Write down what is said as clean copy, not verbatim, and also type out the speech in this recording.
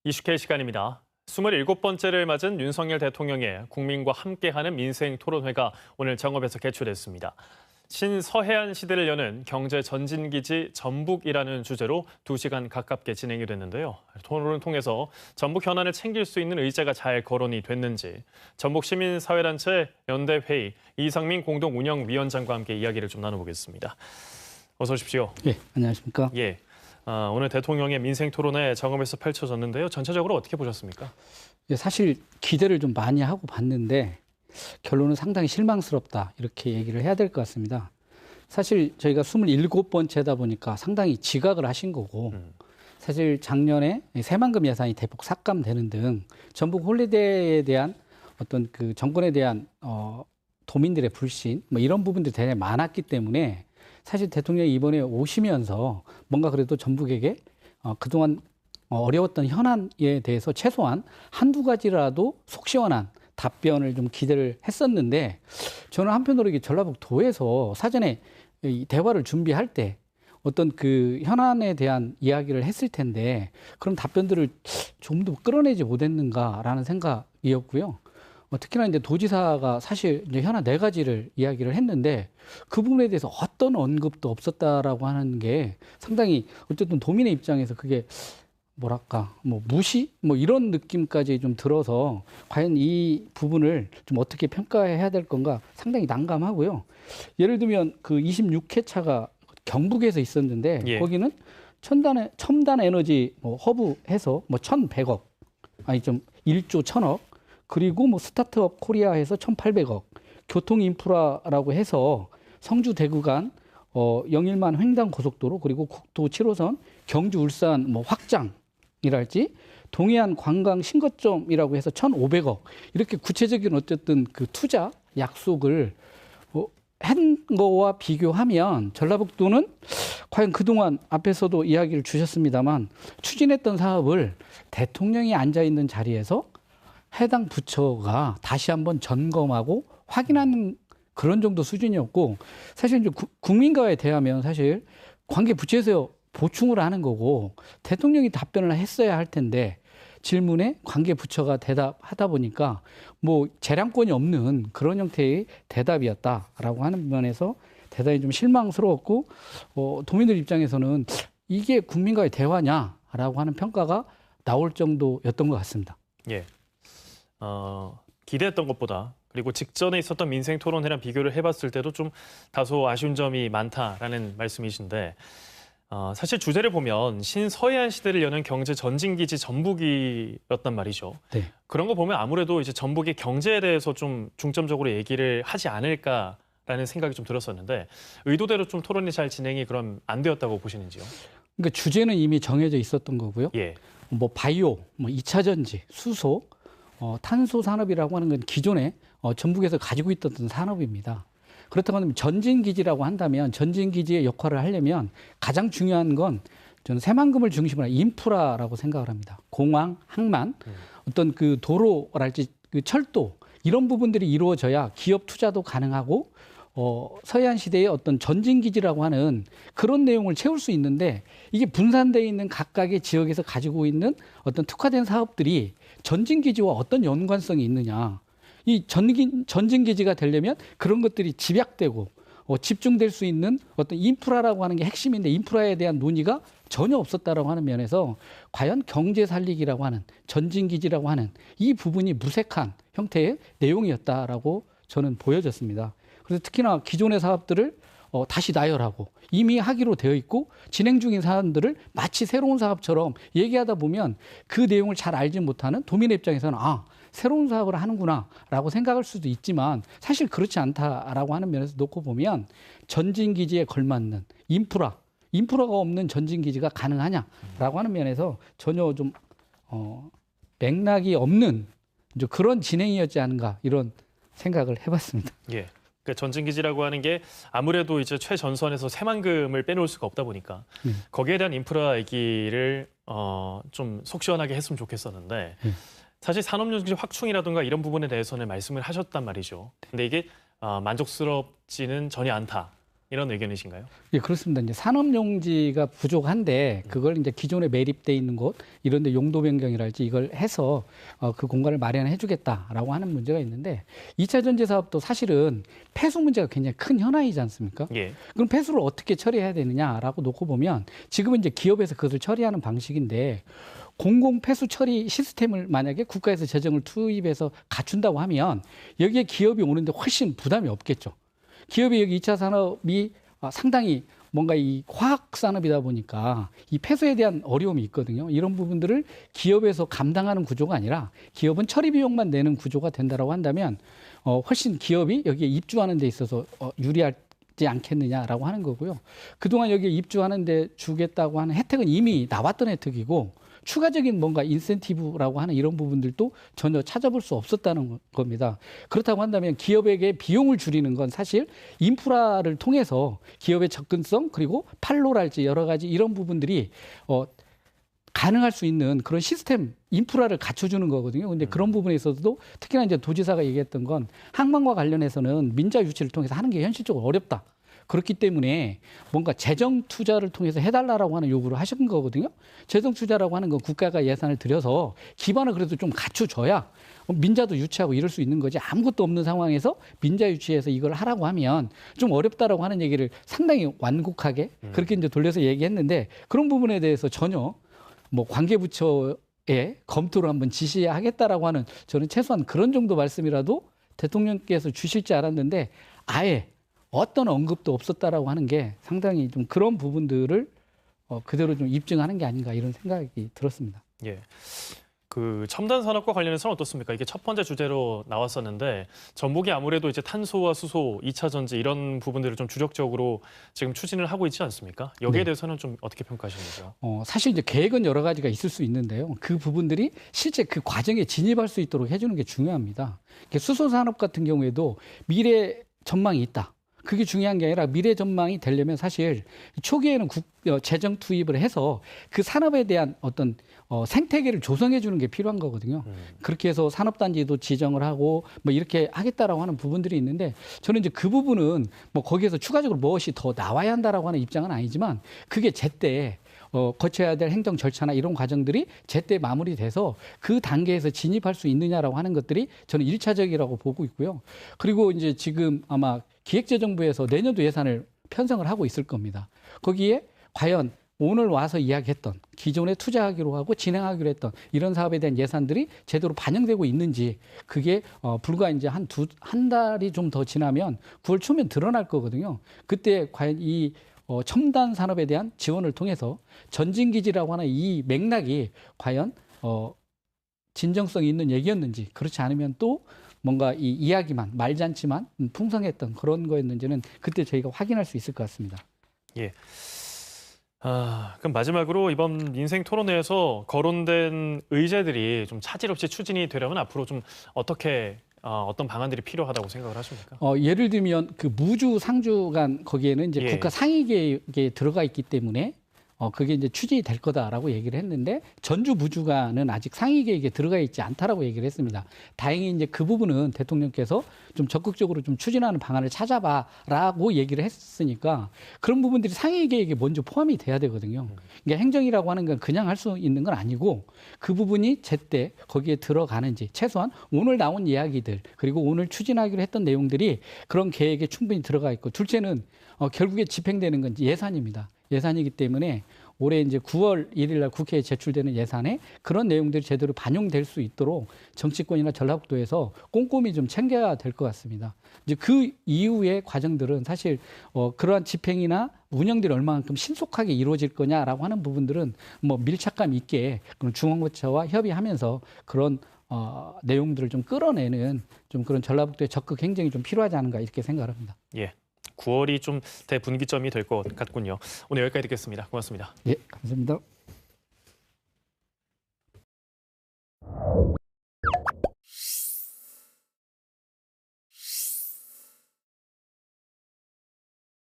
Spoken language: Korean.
이슈K 시간입니다. 27번째를 맞은 윤석열 대통령의 국민과 함께하는 민생 토론회가 오늘 정읍에서 개최됐습니다. 신서해안 시대를 여는 경제 전진기지 전북이라는 주제로 2시간 가깝게 진행이 됐는데요. 토론을 통해서 전북 현안을 챙길 수 있는 의제가 잘 거론이 됐는지 전북 시민사회단체 연대회의 이상민 공동운영위원장과 함께 이야기를 좀 나눠보겠습니다. 어서 오십시오. 예, 안녕하십니까? 예. 오늘 대통령의 민생 토론회 정읍에서 펼쳐졌는데요. 전체적으로 어떻게 보셨습니까? 사실 기대를 좀 많이 하고 봤는데 결론은 상당히 실망스럽다 이렇게 얘기를 해야 될 것 같습니다. 사실 저희가 27번째다 보니까 상당히 지각을 하신 거고 사실 작년에 새만금 예산이 대폭 삭감되는 등 전북 홀리데이에 대한 어떤 그 정권에 대한 도민들의 불신 뭐 이런 부분들이 되게 많았기 때문에 사실 대통령이 이번에 오시면서 뭔가 그래도 전북에게 그동안 어려웠던 현안에 대해서 최소한 한두 가지라도 속 시원한 답변을 좀 기대를 했었는데 저는 한편으로 이게 전라북도에서 사전에 이 대화를 준비할 때 어떤 그 현안에 대한 이야기를 했을 텐데 그런 답변들을 좀 더 끌어내지 못했는가라는 생각이었고요. 특히나 이제 도지사가 사실 이제 현안 4가지를 이야기를 했는데 그 부분에 대해서 어떤 언급도 없었다라고 하는 게 상당히 어쨌든 도민의 입장에서 그게 뭐랄까 뭐 무시 뭐 이런 느낌까지 좀 들어서 과연 이 부분을 좀 어떻게 평가해야 될 건가 상당히 난감하고요. 예를 들면 그 26회차가 경북에서 있었는데 예. 거기는 첨단 에너지 뭐 허브해서 뭐 1,100억 아니 좀 1조 1,000억 그리고 뭐 스타트업 코리아에서 1,800억, 교통 인프라라고 해서 성주 대구 간 영일만 횡단 고속도로 그리고 국도 7호선 경주 울산 뭐 확장이랄지 동해안 관광 신거점이라고 해서 1,500억 이렇게 구체적인 어쨌든 그 투자 약속을 한 거와 비교하면 전라북도는 과연 그동안 앞에서도 이야기를 주셨습니다만 추진했던 사업을 대통령이 앉아 있는 자리에서 해당 부처가 다시 한번 점검하고 확인하는 그런 정도 수준이었고 사실 이제 국민과에 대하면 사실 관계 부처에서 보충을 하는 거고 대통령이 답변을 했어야 할 텐데 질문에 관계 부처가 대답하다 보니까 뭐 재량권이 없는 그런 형태의 대답이었다라고 하는 면에서 대단히 좀 실망스러웠고 도민들 입장에서는 이게 국민과의 대화냐라고 하는 평가가 나올 정도였던 것 같습니다. 예. 기대했던 것보다 그리고 직전에 있었던 민생 토론회랑 비교를 해봤을 때도 좀 다소 아쉬운 점이 많다라는 말씀이신데 사실 주제를 보면 신서해안 시대를 여는 경제 전진기지 전북이었단 말이죠. 네. 그런 거 보면 아무래도 이제 전북의 경제에 대해서 좀 중점적으로 얘기를 하지 않을까라는 생각이 좀 들었었는데 의도대로 좀 토론이 잘 진행이 그럼 안 되었다고 보시는지요? 그러니까 주제는 이미 정해져 있었던 거고요. 예. 뭐 바이오, 뭐 2차 전지, 수소, 탄소 산업이라고 하는 건 기존에 전북에서 가지고 있었던 산업입니다. 그렇다고 하면 전진기지라고 한다면 전진기지의 역할을 하려면 가장 중요한 건 저는 새만금을 중심으로 한 인프라라고 생각을 합니다. 공항, 항만, 어떤 그 도로랄지 그 철도 이런 부분들이 이루어져야 기업 투자도 가능하고 서해안 시대의 어떤 전진기지라고 하는 그런 내용을 채울 수 있는데 이게 분산되어 있는 각각의 지역에서 가지고 있는 어떤 특화된 사업들이 전진기지와 어떤 연관성이 있느냐. 이 전진기지가 되려면 그런 것들이 집약되고 집중될 수 있는 어떤 인프라라고 하는 게 핵심인데 인프라에 대한 논의가 전혀 없었다라고 하는 면에서 과연 경제 살리기라고 하는 전진기지라고 하는 이 부분이 무색한 형태의 내용이었다라고 저는 보여졌습니다. 그래서 특히나 기존의 사업들을 다시 나열하고 이미 하기로 되어 있고 진행 중인 사안들을 마치 새로운 사업처럼 얘기하다 보면 그 내용을 잘 알지 못하는 도민의 입장에서는 새로운 사업을 하는구나라고 생각할 수도 있지만 사실 그렇지 않다라고 하는 면에서 놓고 보면 전진기지에 걸맞는 인프라가 없는 전진기지가 가능하냐라고 하는 면에서 전혀 좀 맥락이 없는 그런 진행이었지 않은가 이런 생각을 해봤습니다. 예. 그러니까 전진기지라고 하는 게 아무래도 이제 최전선에서 새만금을 빼놓을 수가 없다 보니까 거기에 대한 인프라 얘기를 좀 속 시원하게 했으면 좋겠었는데 사실 산업용지 확충이라든가 이런 부분에 대해서는 말씀을 하셨단 말이죠. 근데 이게 만족스럽지는 전혀 않다. 이런 의견이신가요? 예, 그렇습니다. 이제 산업용지가 부족한데 그걸 이제 기존에 매립돼 있는 곳 이런 데 용도 변경이랄지 이걸 해서 그 공간을 마련해 주겠다라고 하는 문제가 있는데 2차 전지 사업도 사실은 폐수 문제가 굉장히 큰 현안이지 않습니까? 예. 그럼 폐수를 어떻게 처리해야 되느냐라고 놓고 보면 지금은 이제 기업에서 그것을 처리하는 방식인데 공공 폐수 처리 시스템을 만약에 국가에서 재정을 투입해서 갖춘다고 하면 여기에 기업이 오는데 훨씬 부담이 없겠죠. 기업이 여기 2차 산업이 상당히 뭔가 이 화학 산업이다 보니까 이 폐수에 대한 어려움이 있거든요. 이런 부분들을 기업에서 감당하는 구조가 아니라 기업은 처리 비용만 내는 구조가 된다라고 한다면 훨씬 기업이 여기에 입주하는 데 있어서 유리하지 않겠느냐라고 하는 거고요. 그동안 여기에 입주하는 데 주겠다고 하는 혜택은 이미 나왔던 혜택이고 추가적인 뭔가 인센티브라고 하는 이런 부분들도 전혀 찾아볼 수 없었다는 겁니다. 그렇다고 한다면 기업에게 비용을 줄이는 건 사실 인프라를 통해서 기업의 접근성 그리고 판로랄지 여러 가지 이런 부분들이 가능할 수 있는 그런 시스템 인프라를 갖춰주는 거거든요. 근데 그런 부분에 있어서도 특히나 이제 도지사가 얘기했던 건 항만과 관련해서는 민자 유치를 통해서 하는 게 현실적으로 어렵다. 그렇기 때문에 뭔가 재정 투자를 통해서 해달라고 하는 요구를 하신 거거든요. 재정 투자라고 하는 건 국가가 예산을 들여서 기반을 그래도 좀 갖춰줘야 민자도 유치하고 이럴 수 있는 거지 아무것도 없는 상황에서 민자 유치해서 이걸 하라고 하면 좀 어렵다라고 하는 얘기를 상당히 완곡하게 그렇게 이제 돌려서 얘기했는데 그런 부분에 대해서 전혀 뭐 관계부처에 검토를 한번 지시하겠다라고 하는 저는 최소한 그런 정도 말씀이라도 대통령께서 주실지 알았는데 아예 어떤 언급도 없었다라고 하는 게 상당히 좀 그런 부분들을 그대로 좀 입증하는 게 아닌가 이런 생각이 들었습니다. 예. 그 첨단 산업과 관련해서는 어떻습니까? 이게 첫 번째 주제로 나왔었는데 전북이 아무래도 이제 탄소와 수소, 2차 전지 이런 부분들을 좀 주력적으로 지금 추진을 하고 있지 않습니까? 여기에 네. 대해서는 좀 어떻게 평가하십니까? 사실 이제 계획은 여러 가지가 있을 수 있는데요. 그 부분들이 실제 그 과정에 진입할 수 있도록 해주는 게 중요합니다. 수소 산업 같은 경우에도 미래 전망이 있다. 그게 중요한 게 아니라 미래 전망이 되려면 사실 초기에는 재정 투입을 해서 그 산업에 대한 어떤 생태계를 조성해 주는 게 필요한 거거든요. 그렇게 해서 산업단지도 지정을 하고 뭐 이렇게 하겠다라고 하는 부분들이 있는데 저는 이제 그 부분은 뭐 거기에서 추가적으로 무엇이 더 나와야 한다라고 하는 입장은 아니지만 그게 제때 거쳐야 될 행정 절차나 이런 과정들이 제때 마무리돼서 그 단계에서 진입할 수 있느냐라고 하는 것들이 저는 1차적이라고 보고 있고요. 그리고 이제 지금 아마 기획재정부에서 내년도 예산을 편성을 하고 있을 겁니다. 거기에 과연 오늘 와서 이야기했던 기존에 투자하기로 하고 진행하기로 했던 이런 사업에 대한 예산들이 제대로 반영되고 있는지 그게 불과 이제 한 달이 좀 더 지나면 9월 초면 드러날 거거든요. 그때 과연 이 첨단 산업에 대한 지원을 통해서 전진기지라고 하는 이 맥락이 과연 진정성이 있는 얘기였는지 그렇지 않으면 또 뭔가 이 이야기만 말잔치만 풍성했던 그런 거였는지는 그때 저희가 확인할 수 있을 것 같습니다. 예. 그럼 마지막으로 이번 인생 토론회에서 거론된 의제들이 좀 차질 없이 추진이 되려면 앞으로 좀 어떤 방안들이 필요하다고 생각을 하십니까? 예를 들면 그 무주 상주간 거기에는 이제 예. 국가 상위 계획에 들어가 있기 때문에 그게 이제 추진이 될 거다라고 얘기를 했는데 전주 무주간은 아직 상위 계획에 들어가 있지 않다라고 얘기를 했습니다. 다행히 이제 그 부분은 대통령께서 좀 적극적으로 좀 추진하는 방안을 찾아봐라고 얘기를 했으니까 그런 부분들이 상위 계획에 먼저 포함이 돼야 되거든요. 그러니까 행정이라고 하는 건 그냥 할 수 있는 건 아니고 그 부분이 제때 거기에 들어가는지 최소한 오늘 나온 이야기들 그리고 오늘 추진하기로 했던 내용들이 그런 계획에 충분히 들어가 있고 둘째는 결국에 집행되는 건 예산입니다. 예산이기 때문에 올해 이제 9월 1일 날 국회에 제출되는 예산에 그런 내용들이 제대로 반영될 수 있도록 정치권이나 전라북도에서 꼼꼼히 좀 챙겨야 될 것 같습니다. 이제 그 이후의 과정들은 사실 그러한 집행이나 운영들이 얼마만큼 신속하게 이루어질 거냐라고 하는 부분들은 뭐 밀착감 있게 그런 중앙부처와 협의하면서 그런 내용들을 좀 끌어내는 좀 그런 전라북도의 적극 행정이 좀 필요하지 않은가 이렇게 생각을 합니다. 예. 9월이 좀 대분기점이 될 것 같군요. 오늘 여기까지 듣겠습니다. 고맙습니다. 예, 감사합니다.